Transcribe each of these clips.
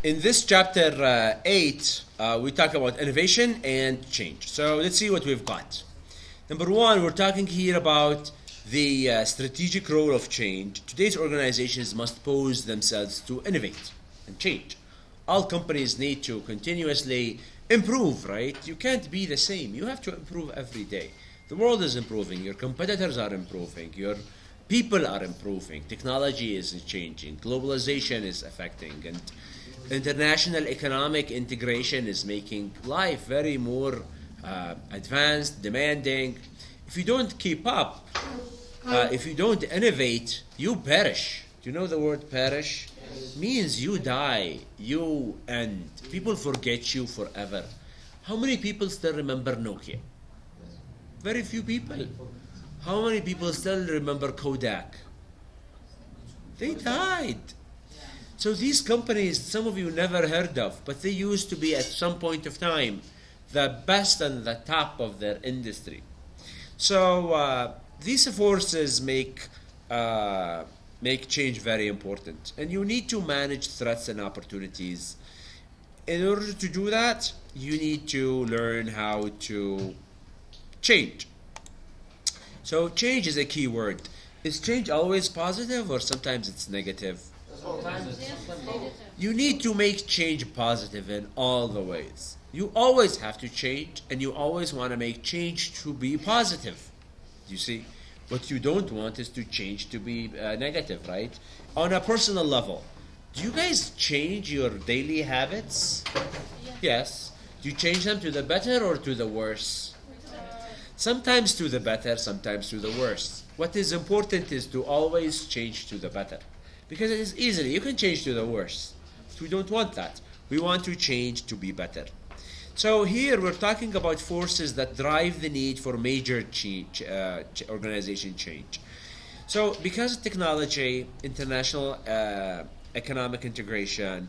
In this chapter 8, we talk about innovation and change. So let's see what we've got. Number one, we're talking here about the strategic role of change. Today's organizations must pose themselves to innovate and change. All companies need to continuously improve, right? You can't be the same. You have to improve every day. The world is improving. Your competitors are improving. Your people are improving. Technology is changing. Globalization is affecting. And international economic integration is making life very more advanced, demanding. If you don't keep up, if you don't innovate, you perish. Do you know the word perish? Means you die, you end. People forget you forever. How many people still remember Nokia? Very few people. How many people still remember Kodak? They died. So these companies, some of you never heard of, but they used to be at some point of time the best and the top of their industry. So these forces make change very important, and you need to manage threats and opportunities. In order to do that, you need to learn how to change. So change is a key word. Is change always positive or sometimes it's negative? You need to make change positive in all the ways. You always have to change, and you always want to make change to be positive. You see? What you don't want is to change to be negative, right? On a personal level, do you guys change your daily habits? Yes. Do you change them to the better or to the worse? Sometimes to the better, sometimes to the worse. What is important is to always change to the better. Because it is easily, you can change to the worse. But we don't want that. We want to change to be better. So here we're talking about forces that drive the need for major change, organization change. So because of technology, international economic integration,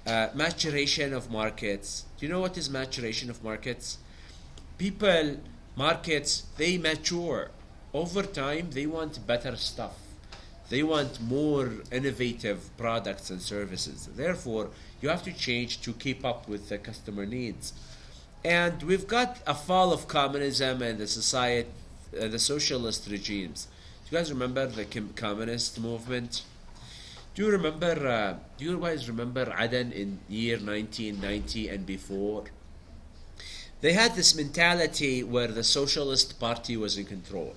maturation of markets. Do you know what is maturation of markets? Markets, they mature. Over time, they want better stuff. They want more innovative products and services. Therefore, you have to change to keep up with the customer needs. And we've got a fall of communism and the socialist regimes. Do you guys remember the communist movement? Do you guys remember Aden in year 1990 and before? They had this mentality where the Socialist Party was in control.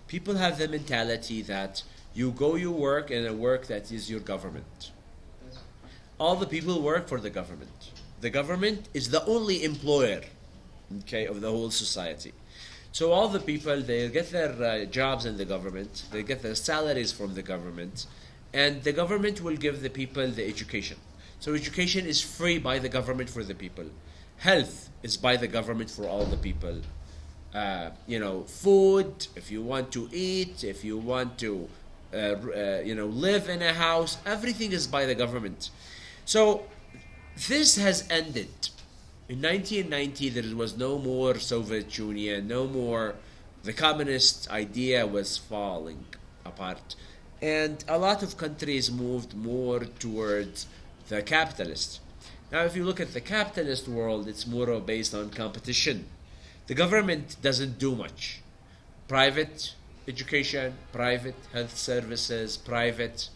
People have the mentality that you work in a work that is your government. All the people work for the government. The government is the only employer, okay, of the whole society. So all the people, they get their jobs in the government, they get their salaries from the government, and the government will give the people the education. So education is free by the government for the people. Health is by the government for all the people. Food, if you want to eat, if you want to live in a house, everything is by the government. So this has ended. In 1990, there was no more Soviet Union, no more. The communist idea was falling apart. And a lot of countries moved more towards the capitalist. Now, if you look at the capitalist world, it's more based on competition. The government doesn't do much. Private education, private health services, private.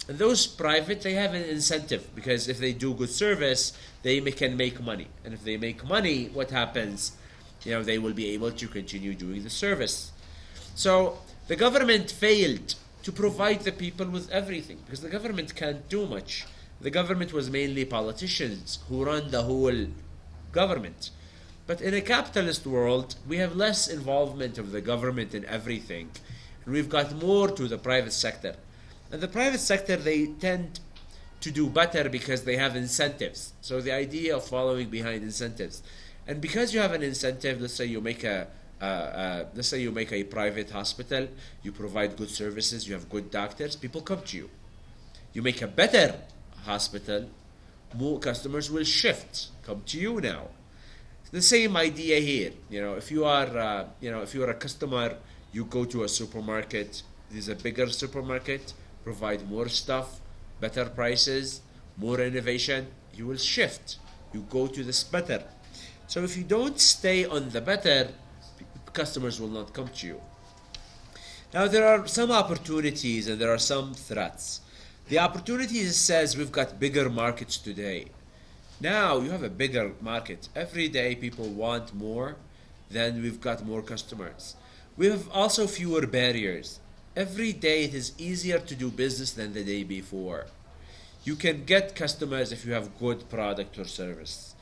And those private, they have an incentive because if they do good service, they can make money. And if they make money, what happens? They will be able to continue doing the service. So the government failed to provide the people with everything because the government can't do much. The government was mainly politicians who run the whole government. But in a capitalist world, we have less involvement of the government in everything. And we've got more to the private sector. And the private sector, they tend to do better because they have incentives. So the idea of following behind incentives. And because you have an incentive, let's say you make a private hospital, you provide good services, you have good doctors, people come to you. You make a better hospital, more customers will come to you now. The same idea here. If you are a customer, you go to a supermarket. There's a bigger supermarket, provide more stuff, better prices, more innovation, you will shift. You go to this better. So if you don't stay on the better, customers will not come to you. Now there are some opportunities and there are some threats. The opportunities says we've got bigger markets today. Now you have a bigger market. Every day people want more, then we've got more customers. We have also fewer barriers. Every day it is easier to do business than the day before. You can get customers if you have good product or service.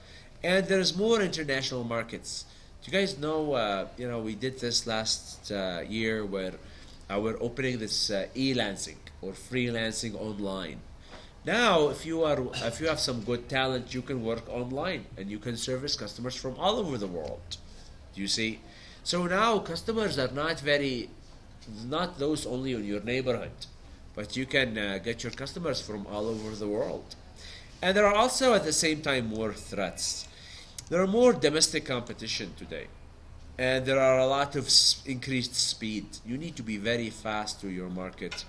And there's more international markets. Do you guys know, we did this last year where we're opening this e-lancing or freelancing online. Now, if you have some good talent, you can work online and you can service customers from all over the world. Do you see? So now customers are not those only in your neighborhood, but you can get your customers from all over the world. And there are also at the same time more threats. There are more domestic competition today. And there are a lot of increased speed. You need to be very fast to your market.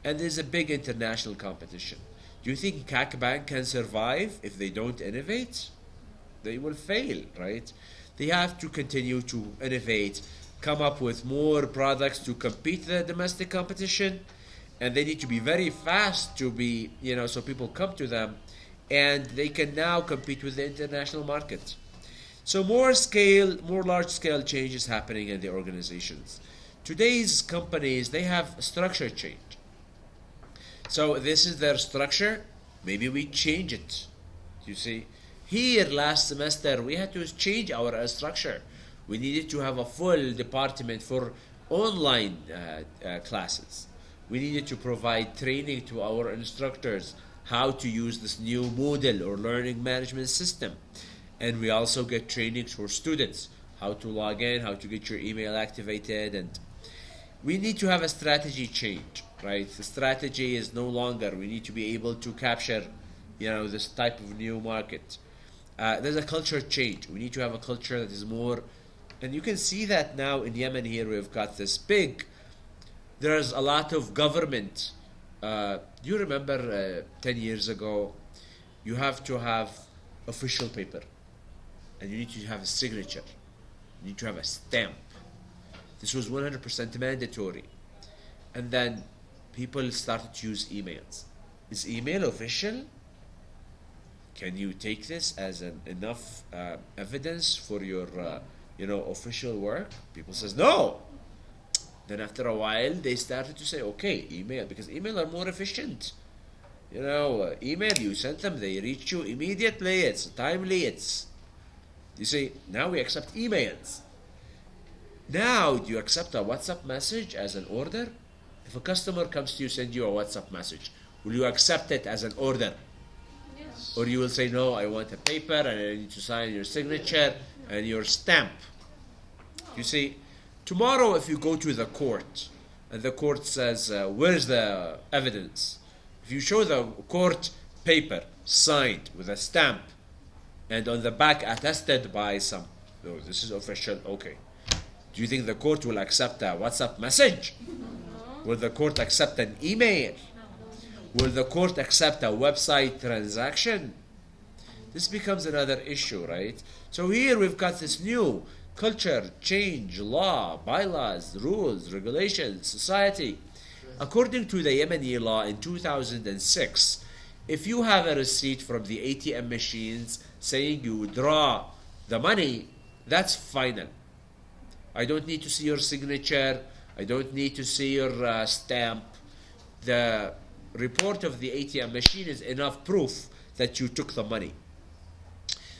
And there's a big international competition. Do you think CAC can survive if they don't innovate? They will fail, right? They have to continue to innovate, come up with more products to compete the domestic competition, and they need to be very fast to be, so people come to them, and they can now compete with the international market. So more large-scale changes happening in the organizations. Today's companies, they have structure change. So this is their structure. Maybe we change it. You see, here last semester we had to change our structure. We needed to have a full department for online classes. We needed to provide training to our instructors how to use this new Moodle or learning management system. And we also get trainings for students, how to log in, how to get your email activated, and we need to have a strategy change, right? The strategy is no longer, we need to be able to capture, this type of new market. There's a culture change. We need to have a culture that is more, and you can see that now in Yemen here, we've got this there's a lot of government. Do you remember 10 years ago, you have to have official paper. And you need to have a signature. You need to have a stamp. This was 100% mandatory. And then people started to use emails. Is email official? Can you take this as enough evidence for your, official work? People says no. Then after a while, they started to say, okay, email, because email are more efficient. Email, you send them, they reach you immediately, it's timely, you see, now we accept emails. Now, do you accept a WhatsApp message as an order? If a customer comes to you, send you a WhatsApp message, will you accept it as an order? Yes. Or you will say, no, I want a paper and I need to sign your signature and your stamp. You see, tomorrow if you go to the court and the court says, where's the evidence? If you show the court paper signed with a stamp and on the back attested by this is official, okay. Do you think the court will accept a WhatsApp message? No. Will the court accept an email? Will the court accept a website transaction? This becomes another issue, right? So here we've got this new culture, change, law, bylaws, rules, regulations, society. According to the Yemeni law in 2006, if you have a receipt from the ATM machines saying you draw the money, that's final. I don't need to see your signature. I don't need to see your stamp. The report of the ATM machine is enough proof that you took the money.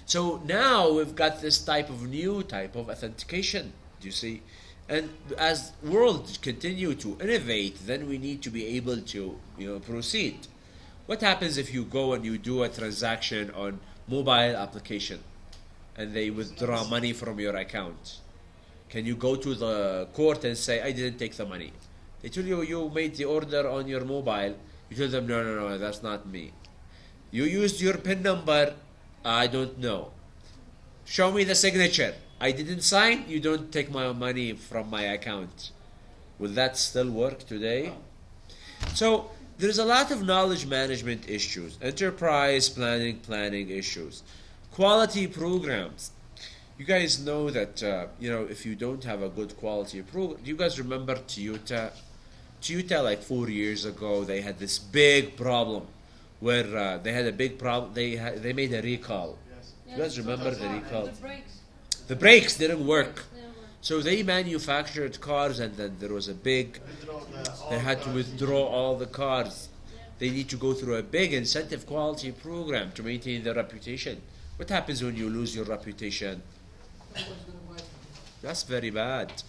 So now we've got this new type of authentication, do you see? And as world continue to innovate, then we need to be able to proceed. What happens if you go and you do a transaction on mobile application and they withdraw money from your account? Can you go to the court and say, I didn't take the money? They tell you you made the order on your mobile. You tell them, no, that's not me. You used your PIN number. I don't know. Show me the signature. I didn't sign. You don't take my money from my account. Will that still work today? So There's a lot of knowledge management issues, enterprise planning issues, quality programs. You guys know that if you don't have a good quality program, do you guys remember Toyota? Toyota, like 4 years ago, they had this big problem where they had a big problem. They made a recall. Yes, You guys remember the recall? The brakes. The brakes didn't work. Never. So they manufactured cars, and then there was a big. They had to withdraw all the cars. They need to go through a big incentive quality program to maintain their reputation. What happens when you lose your reputation? That's very bad.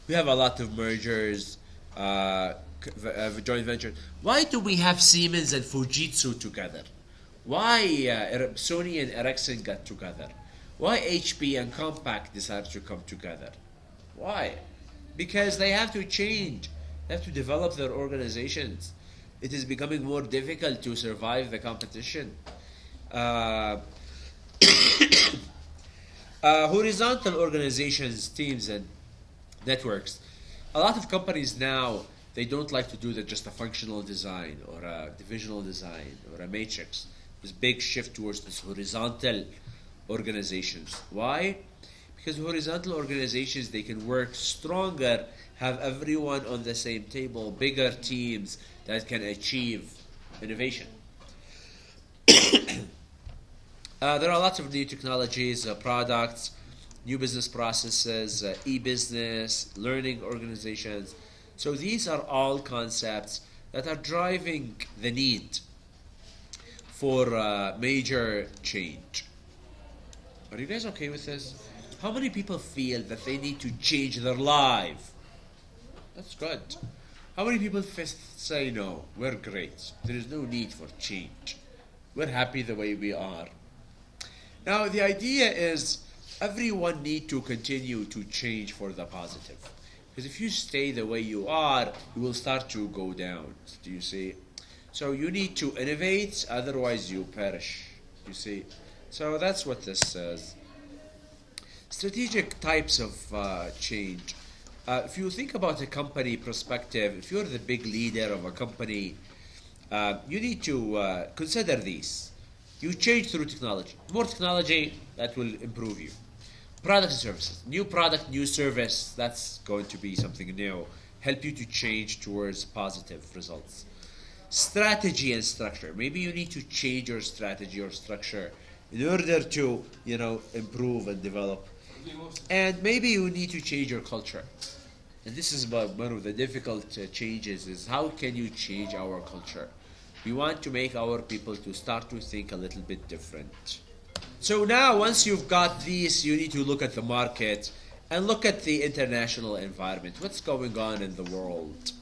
We have a lot of mergers, joint ventures. Why do we have Siemens and Fujitsu together? Why Sony and Ericsson got together? Why HP and Compaq decided to come together? Why? Because they have to change. They have to develop their organizations. It is becoming more difficult to survive the competition. Horizontal organizations, teams, and networks. A lot of companies now, they don't like to do just a functional design or a divisional design or a matrix. This big shift towards this horizontal organizations. Why? Because horizontal organizations, they can work stronger, have everyone on the same table, bigger teams that can achieve innovation. There are lots of new technologies, products, new business processes, e-business, learning organizations. So these are all concepts that are driving the need for major change. Are you guys okay with this? How many people feel that they need to change their life? That's good. How many people say no? We're great. There is no need for change. We're happy the way we are. Now the idea is everyone need to continue to change for the positive. Because if you stay the way you are, you will start to go down. Do you see? So you need to innovate, otherwise you perish. You see? So that's what this says. Strategic types of change. If you think about a company perspective, if you're the big leader of a company, you need to consider these. You change through technology. More technology, that will improve you. Products and services. New product, new service, that's going to be something new. Help you to change towards positive results. Strategy and structure. Maybe you need to change your strategy or structure in order to, improve and develop. And maybe you need to change your culture. And this is one of the difficult changes, is how can you change our culture? We want to make our people to start to think a little bit different. So now, once you've got these, you need to look at the market and look at the international environment. What's going on in the world?